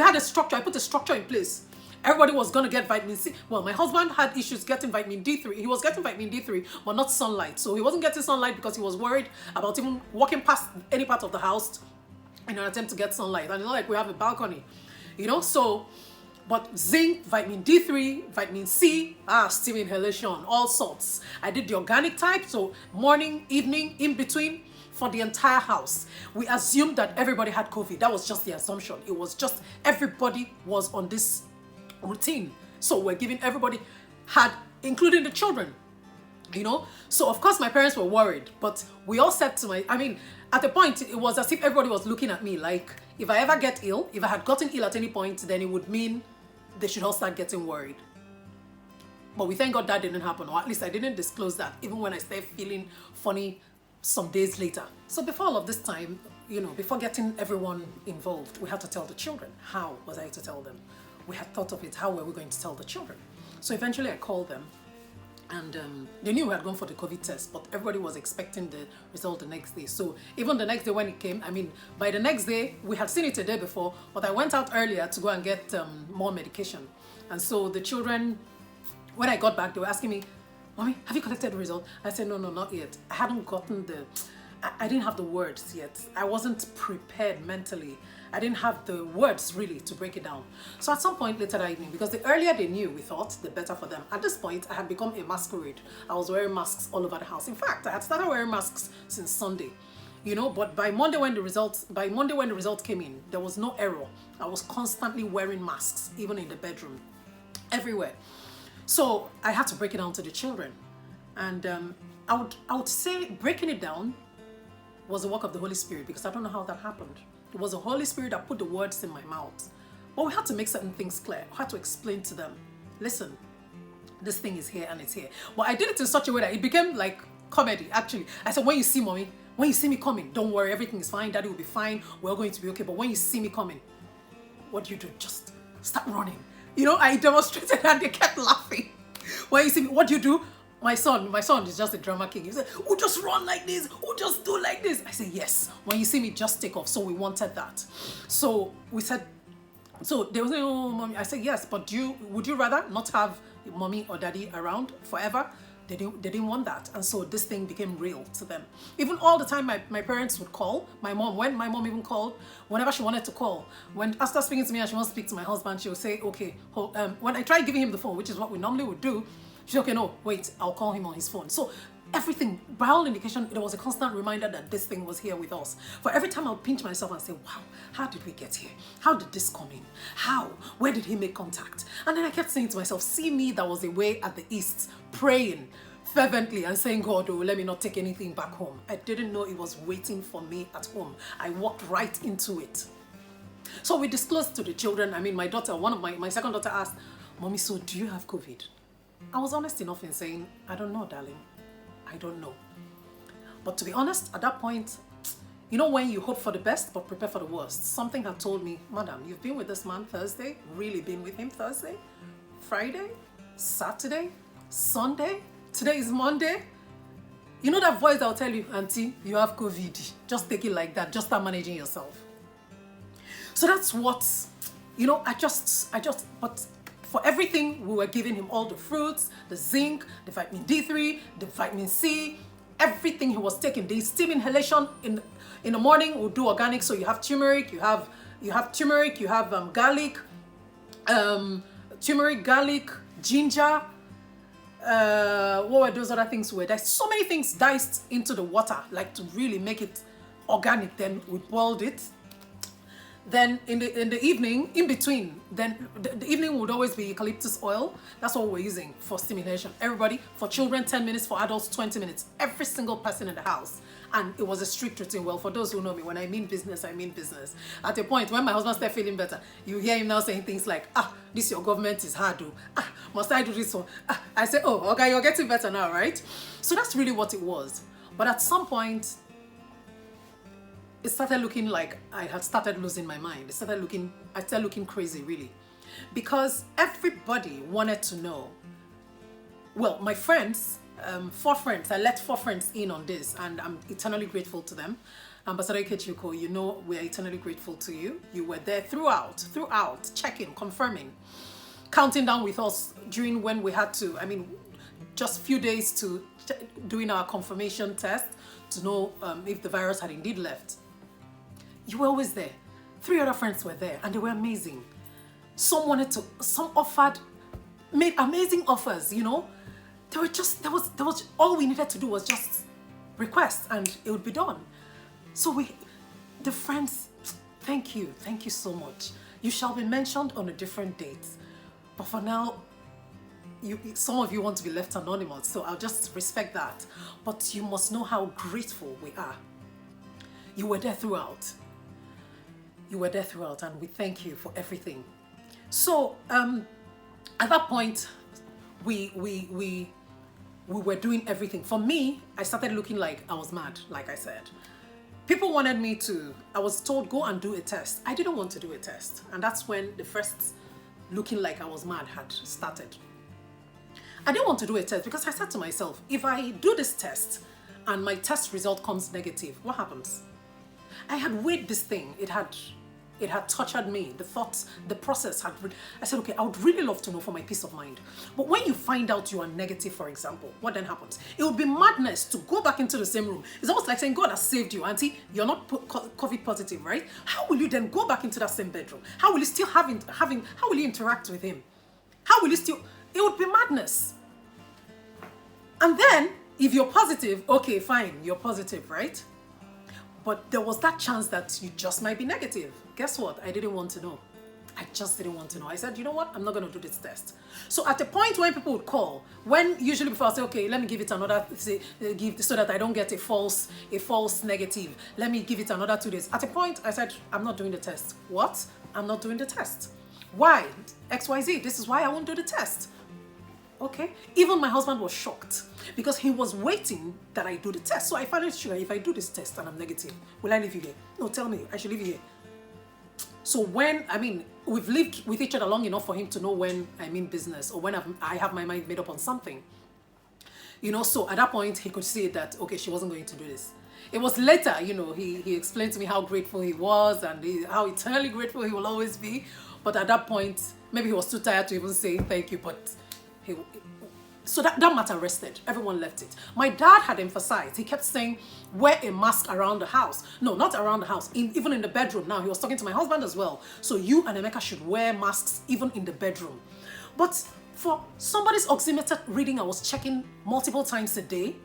had a structure. I put a structure in place. Everybody was going to get vitamin C. Well, my husband had issues getting vitamin D3. He was getting vitamin D3, but not sunlight. So he wasn't getting sunlight because he was worried about even walking past any part of the house in an attempt to get sunlight. And it's not like we have a balcony, you know? So, but zinc, vitamin D3, vitamin C, steam inhalation, all sorts. I did the organic type, so morning, evening, in between, for the entire house. We assumed that everybody had COVID. That was just the assumption. It was just everybody was on this routine. So we're giving everybody including the children, you know? So of course my parents were worried, but we all said to at the point it was as if everybody was looking at me like, if I ever get ill, if I had gotten ill at any point, then it would mean they should all start getting worried. But we thank God that didn't happen, or at least I didn't disclose that, even when I started feeling funny some days later. So before all of this time, you know, before getting everyone involved, we had to tell the children. How was I to tell them? We had thought of it, how were we going to tell the children? So eventually I called them and they knew we had gone for the COVID test, but everybody was expecting the result the next day. So even the next day when it came, by the next day, we had seen it a day before, but I went out earlier to go and get more medication. And so the children, when I got back, they were asking me, Mommy, have you collected the result? I said, no, not yet. I hadn't gotten I didn't have the words yet. I wasn't prepared mentally. I didn't have the words really to break it down. So at some point later that evening, because the earlier they knew, we thought, the better for them. At this point, I had become a masquerade. I was wearing masks all over the house. In fact, I had started wearing masks since Sunday, you know, but by Monday when the result came in, there was no error. I was constantly wearing masks, even in the bedroom, everywhere. So I had to break it down to the children. And I would say breaking it down was the work of the Holy Spirit, because I don't know how that happened. It was the Holy Spirit that put the words in my mouth But we had to make certain things clear. We had to explain to them, listen, this thing is here and it's here. But I did it in such a way that it became like comedy, actually. I said, when you see mommy, when you see me coming, don't worry, everything is fine. Daddy will be fine. We're going to be okay. But when you see me coming, what do? Just start running. You know, I demonstrated and they kept laughing. When you see me, what do? My son is just a drama king. He said, "Who just run like this? Who just do like this?" I said, yes. When you see me, just take off. So we wanted that. So we said, so they were saying, oh, mommy. I said, yes, but would you rather not have mommy or daddy around forever? They didn't want that. And so this thing became real to them. Even all the time my parents would call, my mom, when my mom even called, whenever she wanted to call, when after speaking to me and she wants to speak to my husband, she would say, okay, when I tried giving him the phone, which is what we normally would do, she said, okay, no, wait, I'll call him on his phone. So everything, by all indication, there was a constant reminder that this thing was here with us. For every time I'll pinch myself and say, wow, how did we get here? How did this come in? How? Where did he make contact? And then I kept saying to myself, see me that was away at the east, praying fervently and saying, God, oh, let me not take anything back home. I didn't know it was waiting for me at home. I walked right into it. So we disclosed to the children. I mean, my daughter, my second daughter asked, Mommy, so do you have COVID? I was honest enough in saying, I don't know, darling. I don't know. But to be honest, at that point, you know when you hope for the best but prepare for the worst, something had told me, Madam, you've been with this man Thursday, really been with him Thursday, Friday, Saturday, Sunday, today is Monday. You know that voice that will tell you, Auntie, you have COVID. Just take it like that. Just start managing yourself. So that's what, you know, but for everything, we were giving him all the fruits, the zinc, the vitamin D3, the vitamin C, everything he was taking. The steam inhalation in the morning, we'll do organic. So you have turmeric, you have turmeric, you have garlic, turmeric, garlic, ginger. What were those other things? There's so many things diced into the water, like to really make it organic. Then we boiled it. Then in the evening, in between, then the evening would always be eucalyptus oil. That's what we're using for stimulation. Everybody, for children 10 minutes, for adults 20 minutes. Every single person in the house. And it was a strict routine. Well, for those who know me, when I mean business, I mean business. At a point, when my husband started feeling better, you hear him now saying things like, this your government is hard, oh. Must I do this one? I said, oh, okay, you're getting better now, right? So that's really what it was. But at some point, it started looking like I had started losing my mind. I started looking crazy, really. Because everybody wanted to know. Well, my friends, 4 friends, I let 4 friends in on this, and I'm eternally grateful to them. Ambassador Enemchukwu, you know we are eternally grateful to you. You were there throughout, checking, confirming, counting down with us during when we had to, just a few days to doing our confirmation test to know if the virus had indeed left. You were always there. 3 other friends were there, and they were amazing. Some offered, made amazing offers, you know. There was all we needed to do was just request, and it would be done. So the friends, thank you so much. You shall be mentioned on a different date, but for now, some of you want to be left anonymous, so I'll just respect that. But you must know how grateful we are. You were there throughout. And we thank you for everything. So at that point, we were doing everything. For me, I started looking like I was mad, like I said. People wanted me to, I was told, go and do a test. I didn't want to do a test. And that's when the first looking like I was mad had started. I didn't want to do a test because I said to myself, if I do this test and my test result comes negative, what happens? I had weighed this thing. It had tortured me. The thoughts, the process had. I said, okay, I would really love to know for my peace of mind. But when you find out you are negative, for example, what then happens? It would be madness to go back into the same room. It's almost like saying, God has saved you, auntie. You're not COVID positive, right? How will you then go back into that same bedroom? How will you still how will you interact with him? How will you still? It would be madness. And then, if you're positive, okay, fine, you're positive, right? But there was that chance that you just might be negative. Guess what? I didn't want to know. I just didn't want to know. I said, you know what? I'm not going to do this test. So at the point when people would call, usually before I say, okay, let me give it another, so that I don't get a false negative. Let me give it another 2 days. At a point, I said, I'm not doing the test. What? I'm not doing the test. Why? XYZ, this is why I won't do the test. Okay? Even my husband was shocked because he was waiting that I do the test. So I finally sure if I do this test and I'm negative, will I leave you here? No, tell me, I should leave you here. So when, we've lived with each other long enough for him to know when I'm in business or when I have my mind made up on something. So at that point, he could see that, okay, she wasn't going to do this. It was later, he explained to me how grateful he was and how eternally grateful he will always be. But at that point, maybe he was too tired to even say thank you, but so that matter rested. Everyone left it. My dad had emphasized, he kept saying, wear a mask around the house. No, not around the house, even in the bedroom. Now, he was talking to my husband as well. So you and Emeka should wear masks even in the bedroom. But for somebody's oximeter reading, I was checking multiple times a day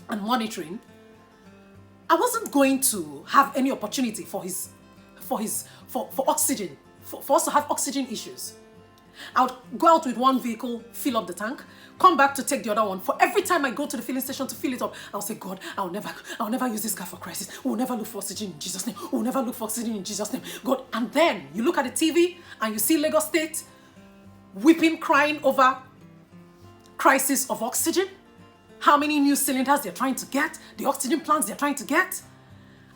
and monitoring. I wasn't going to have any opportunity for oxygen, for us to have oxygen issues. I would go out with one vehicle, fill up the tank, come back to take the other one. For every time I go to the filling station to fill it up, I'll say, God, I'll never use this car for crisis. We'll never look for oxygen in Jesus' name. We'll never look for oxygen in Jesus' name. God, and then you look at the TV and you see Lagos State weeping, crying over crisis of oxygen. How many new cylinders they're trying to get, the oxygen plants they're trying to get.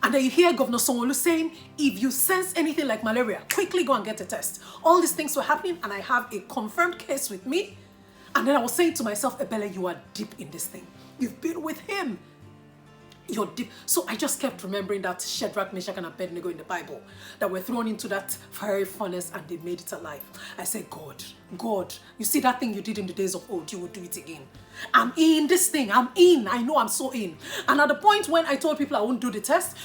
And then you hear Governor Sanwo-Olu saying, if you sense anything like malaria, quickly go and get a test. All these things were happening and I have a confirmed case with me. And then I was saying to myself, Ebele, you are deep in this thing. You've been with him. You're deep. So I just kept remembering that Shadrach, Meshach, and Abednego in the Bible that were thrown into that fiery furnace and they made it alive. I said, God, you see that thing you did in the days of old, you will do it again. I'm in this thing. I'm in. I know I'm so in. And at the point when I told people I won't do the test,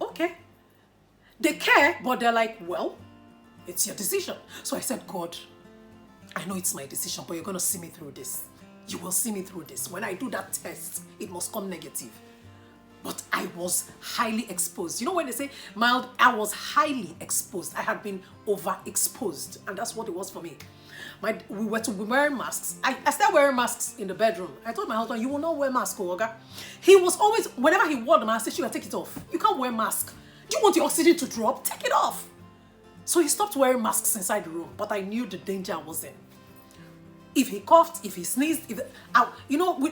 okay. They care, but they're like, well, it's your decision. So I said, God, I know it's my decision, but you're going to see me through this. You will see me through this. When I do that test, it must come negative. But I was highly exposed. You know when they say mild, I was highly exposed. I had been overexposed. And that's what it was for me. We were to be wearing masks. I started wearing masks in the bedroom. I told my husband, you will not wear mask, Oga. He was always, whenever he wore the mask, I said, take it off. You can't wear mask. Do you want your oxygen to drop? Take it off. So he stopped wearing masks inside the room. But I knew the danger I was in. If he coughed, if he sneezed, with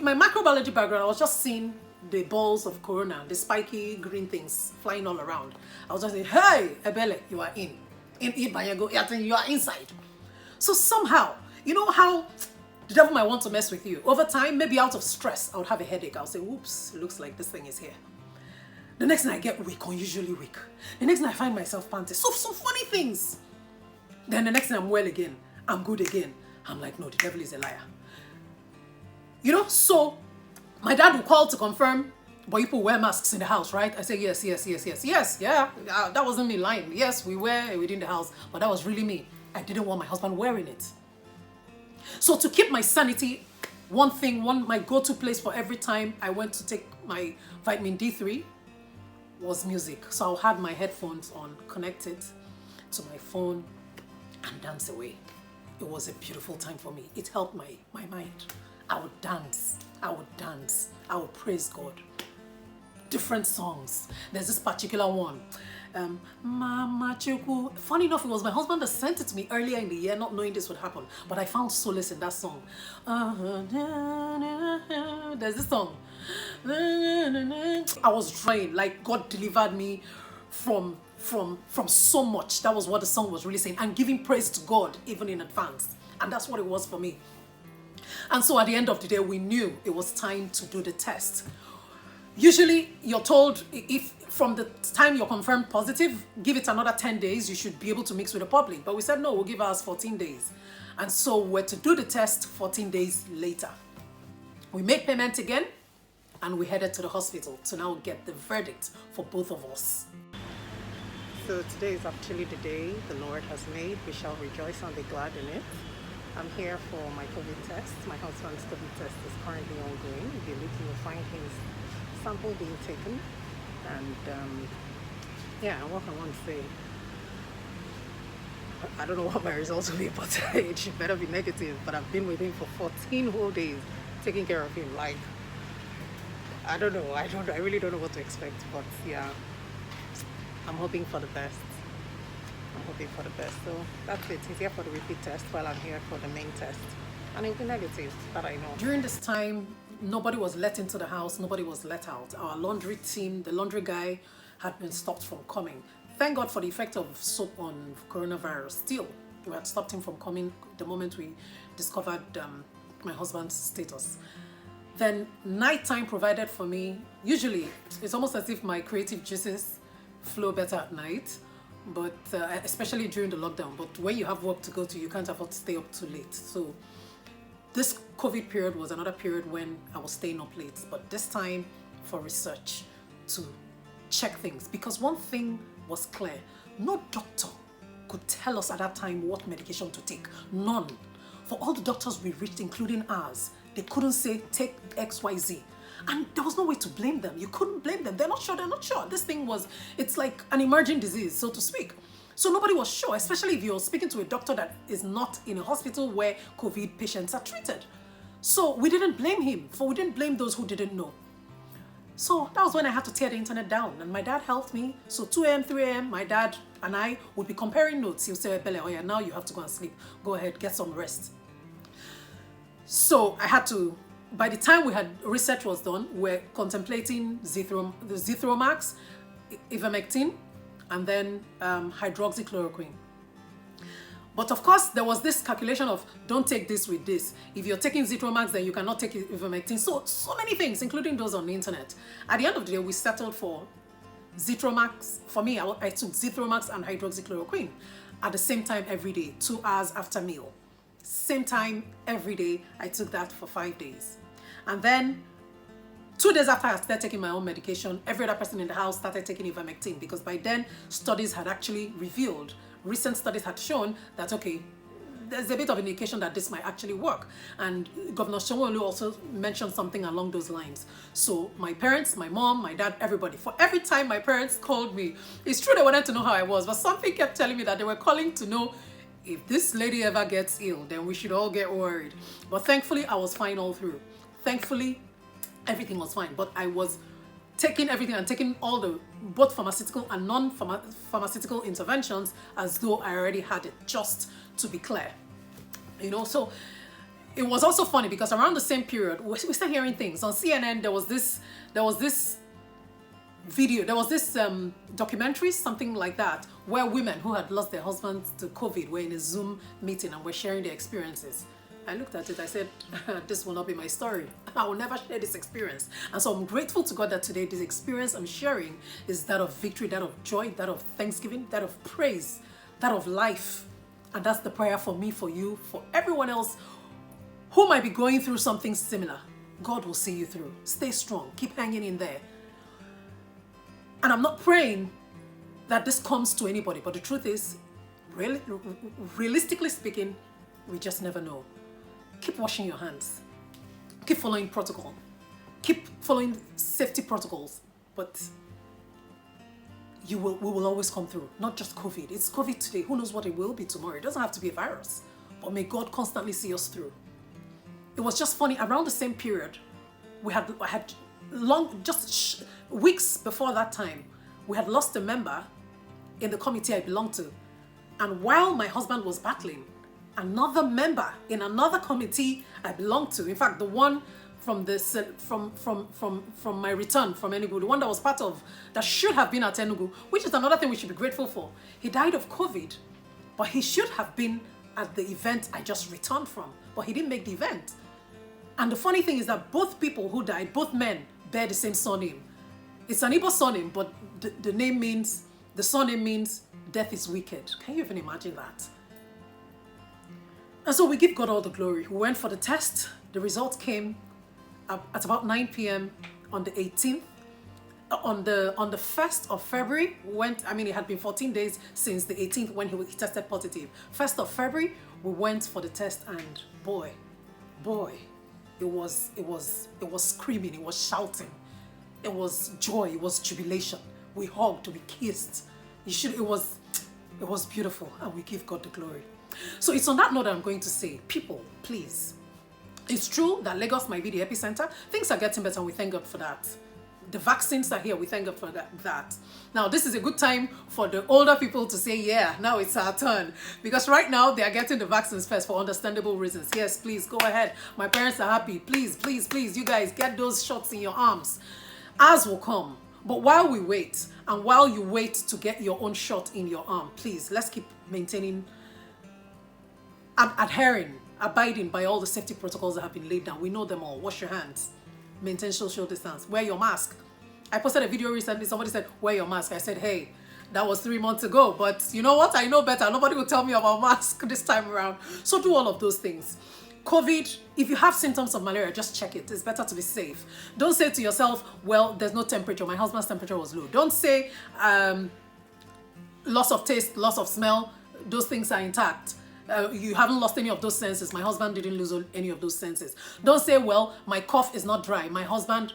my microbiology background, I was just seeing the balls of corona, the spiky green things flying all around. I was just saying, hey, Ebele, you are in. You are inside. So somehow, you know how the devil might want to mess with you. Over time, maybe out of stress, I would have a headache. I'll say, whoops, it looks like this thing is here. The next night I get weak, unusually weak. The next night I find myself panting. So funny things. Then the next night I'm well again. I'm good again. I'm like, no, the devil is a liar. So my dad would call to confirm, but people wear masks in the house, right? I say, yes, yeah. That wasn't me lying. Yes, we wear within the house, but that was really me. I didn't want my husband wearing it. So to keep my sanity, my go-to place for every time I went to take my vitamin D3 was music. So I had my headphones on, connected to my phone, and dance away. It was a beautiful time for me. It helped my mind. I would dance. I would praise God. Different songs. There's this particular one. Mama Chukwu. Funny enough, it was my husband that sent it to me earlier in the year, not knowing this would happen. But I found solace in that song. There's this song. I was drained. Like God delivered me from so much. That was what the song was really saying. And giving praise to God even in advance. And that's what it was for me. And so at the end of the day, we knew it was time to do the test. Usually you're told if from the time you're confirmed positive, give it another 10 days, you should be able to mix with the public. But we said, no, we'll give ours 14 days. And so we're to do the test 14 days later. We made payment again and we headed to the hospital to now get the verdict for both of us. So today is actually the day the Lord has made. We shall rejoice and be glad in it. I'm here for my COVID test. My husband's COVID test is currently ongoing. If you look, you will find his sample being taken. And what I want to say, I don't know what my results will be, but it should better be negative. But I've been with him for 14 whole days, taking care of him. Like, I don't know. I really don't know what to expect. But yeah, I'm hoping for the best. will be for the best. So that's it. He's here for the repeat test while I'm here for the main test. And it'll be negative, that I know. During this time, nobody was let into the house, nobody was let out. Our laundry team, the laundry guy, had been stopped from coming. Thank God for the effect of soap on coronavirus. Still, we had stopped him from coming the moment we discovered my husband's status. Then nighttime provided for me. Usually, it's almost as if my creative juices flow better at night, but especially during the lockdown. But when you have work to go to, you can't afford to stay up too late. So this COVID period was another period when I was staying up late, but this time for research to check things. Because one thing was clear, no doctor could tell us at that time what medication to take. None. For all the doctors we reached, including ours, they couldn't say take XYZ. And there was no way to blame them. You couldn't blame them. They're not sure, they're not sure. This thing was, it's like an emerging disease, so to speak. So nobody was sure, especially if you're speaking to a doctor that is not in a hospital where COVID patients are treated. So we didn't blame him, for we didn't blame those who didn't know. So that was when I had to tear the internet down, and my dad helped me. So 2 a.m., 3 a.m., my dad and I would be comparing notes. He'll say, Ebele, oh yeah, now you have to go and sleep. Go ahead, get some rest. So I had to, by the time we had research was done, we're contemplating the Zithromax, ivermectin, and then hydroxychloroquine. But of course, there was this calculation of don't take this with this. If you're taking Zithromax, then you cannot take ivermectin. So many things, including those on the internet. At the end of the day, we settled for Zithromax. For me, I took Zithromax and hydroxychloroquine at the same time every day, 2 hours after meal. Same time every day, I took that for 5 days. And then 2 days after I started taking my own medication, every other person in the house started taking ivermectin, because by then studies had actually revealed, recent studies had shown that, okay, there's a bit of indication that this might actually work. And Governor Sanwo-Olu also mentioned something along those lines. So my parents, my mom, my dad, everybody, for every time my parents called me, it's true they wanted to know how I was, but something kept telling me that they were calling to know if this lady ever gets ill, then we should all get worried. But thankfully, I was fine all through. Thankfully, everything was fine. But I was taking everything and taking all the both pharmaceutical and non-pharmaceutical interventions as though I already had it, just to be clear. You know, so it was also funny because around the same period, we started hearing things. On CNN, there was this video, there was this documentary, something like that, where women who had lost their husbands to COVID were in a Zoom meeting and were sharing their experiences. I looked at it, I said, this will not be my story. I will never share this experience. And so I'm grateful to God that today this experience I'm sharing is that of victory, that of joy, that of thanksgiving, that of praise, that of life. And that's the prayer for me, for you, for everyone else who might be going through something similar. God will see you through. Stay strong. Keep hanging in there. And I'm not praying that this comes to anybody, but the truth is, realistically speaking, we just never know. Keep washing your hands. Keep following protocol. Keep following safety protocols. But we will always come through. Not just COVID. It's COVID today. Who knows what it will be tomorrow? It doesn't have to be a virus. But may God constantly see us through. It was just funny. Around the same period, I had weeks before that time, we had lost a member in the committee I belonged to. And while my husband was battling, another member in another committee I belonged to, in fact, the one from my return from Enugu, the one that was part of, that should have been at Enugu, which is another thing we should be grateful for. He died of COVID, but he should have been at the event I just returned from, but he didn't make the event. And the funny thing is that both people who died, both men, bear the same surname. It's an Igbo surname, but the surname means death is wicked. Can you even imagine that? And so we give God all the glory. We went for the test. The results came at about 9 p.m. on the 18th. On the 1st of February, it had been 14 days since the 18th when he tested positive. 1st of February, we went for the test, and boy, it was screaming, it was shouting, it was joy, it was jubilation. We hugged, we kissed. It was beautiful, and we give God the glory. So it's on that note that I'm going to say, people, please. It's true that Lagos might be the epicenter. Things are getting better, and we thank God for that. The vaccines are here. We thank God for that. Now, this is a good time for the older people to say, yeah, now it's our turn. Because right now, they are getting the vaccines first for understandable reasons. Yes, please, go ahead. My parents are happy. Please, please, please, you guys, get those shots in your arms. Ours will come. But while we wait, and while you wait to get your own shot in your arm, please, let's keep maintaining, adhering, abiding by all the safety protocols that have been laid down. We know them all. Wash your hands. Maintain social distance. Wear your mask. I posted a video recently. Somebody said, wear your mask. I said, hey, that was 3 months ago. But you know what? I know better. Nobody will tell me about mask this time around. So do all of those things. COVID, if you have symptoms of malaria, just check it. It's better to be safe. Don't say to yourself, well, there's no temperature. My husband's temperature was low. Don't say loss of taste, loss of smell. Those things are intact. You haven't lost any of those senses. My husband didn't lose any of those senses. Don't say, well, my cough is not dry. My husband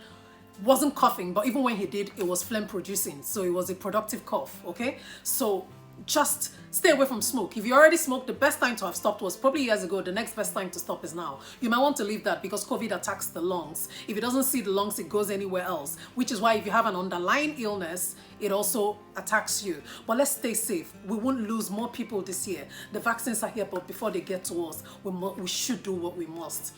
wasn't coughing, but even when he did, it was phlegm producing. So it was a productive cough, okay? So just stay away from smoke. If you already smoked, the best time to have stopped was probably years ago. The next best time to stop is now. You might want to leave that because COVID attacks the lungs. If it doesn't see the lungs, it goes anywhere else, which is why if you have an underlying illness, it also attacks you. But let's stay safe. We won't lose more people this year. The vaccines are here, but before they get to us, we should do what we must.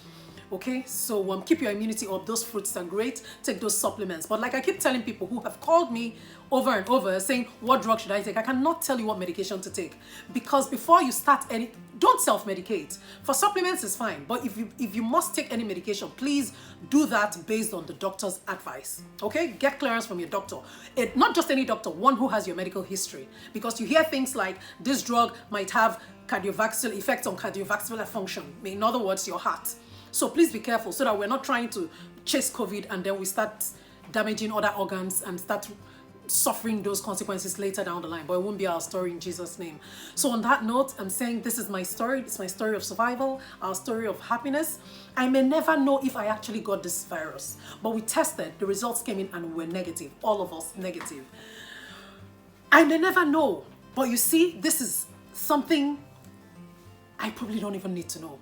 Okay, so keep your immunity up. Those fruits are great. Take those supplements. But like I keep telling people who have called me over and over saying, what drug should I take? I cannot tell you what medication to take, because before you start don't self-medicate. For supplements, it's fine. But if you must take any medication, please do that based on the doctor's advice. Okay, get clearance from your doctor. Not just any doctor, one who has your medical history. Because you hear things like this drug might have cardiovascular effects on cardiovascular function. In other words, your heart. So please be careful so that we're not trying to chase COVID and then we start damaging other organs and start suffering those consequences later down the line. But it won't be our story in Jesus' name. So on that note, I'm saying this is my story. It's my story of survival, our story of happiness. I may never know if I actually got this virus, but we tested, the results came in and we're negative. All of us negative. I may never know, but you see, this is something I probably don't even need to know.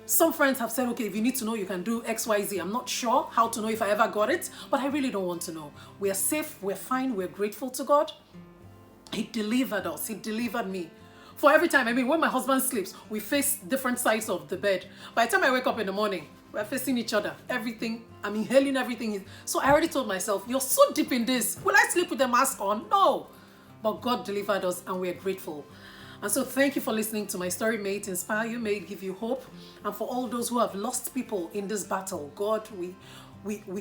Some friends have said, okay, if you need to know, you can do X, Y, Z. I'm not sure how to know if I ever got it, but I really don't want to know. We are safe, we're fine, we're grateful to God. He delivered us, He delivered me. For every time, when my husband sleeps, we face different sides of the bed. By the time I wake up in the morning, we're facing each other. Everything, I'm inhaling everything. So I already told myself, you're so deep in this. Will I sleep with the mask on? No. But God delivered us and we're grateful. And so thank you for listening to my story. May it inspire you, may it give you hope. And for all those who have lost people in this battle, God, we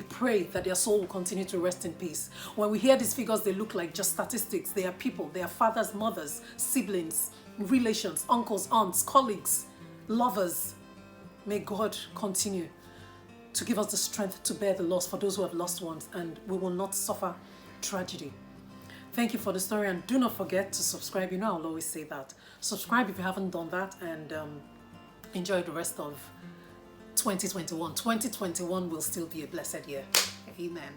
pray that their soul will continue to rest in peace. When we hear these figures, they look like just statistics. They are people, they are fathers, mothers, siblings, relations, uncles, aunts, colleagues, lovers. May God continue to give us the strength to bear the loss for those who have lost ones, and we will not suffer tragedy. Thank you for the story, and do not forget to subscribe. You know I'll always say that. Subscribe if you haven't done that, and enjoy the rest of 2021. 2021 will still be a blessed year. Amen.